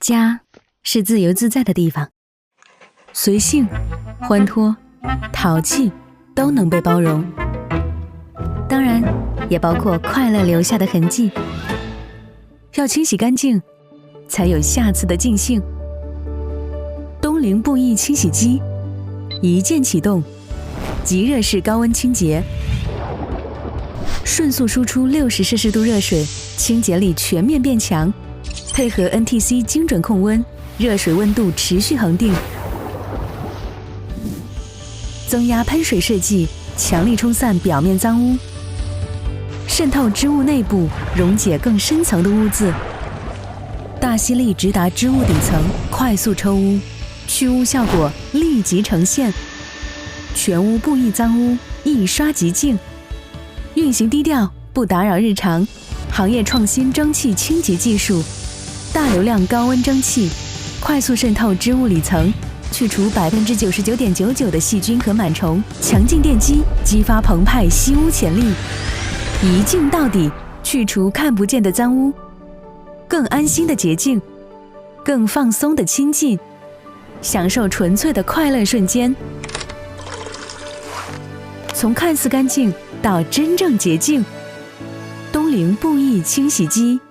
家是自由自在的地方，随性、欢脱、淘气都能被包容，当然也包括快乐留下的痕迹。要清洗干净，才有下次的尽兴。东菱布艺清洗机一键启动，即热式高温清洁，迅速输出60摄氏度热水，清洁力全面变强。配合 NTC 精准控温，热水温度持续恒定。增压喷水设计，强力冲散表面脏污，渗透织物内部，溶解更深层的污渍。大吸力直达织物底层，快速抽污，去污效果立即呈现。全屋布艺脏污一刷即净，运行低调，不打扰日常。行业创新蒸汽清洁技术，大流量高温蒸汽，快速渗透织物里层，去除99.99%的细菌和螨虫。强劲电机激发澎湃吸污潜力，一净到底，去除看不见的脏污，更安心的洁净，更放松的亲近，享受纯粹的快乐瞬间。从看似干净到真正洁净，东菱布艺清洗机。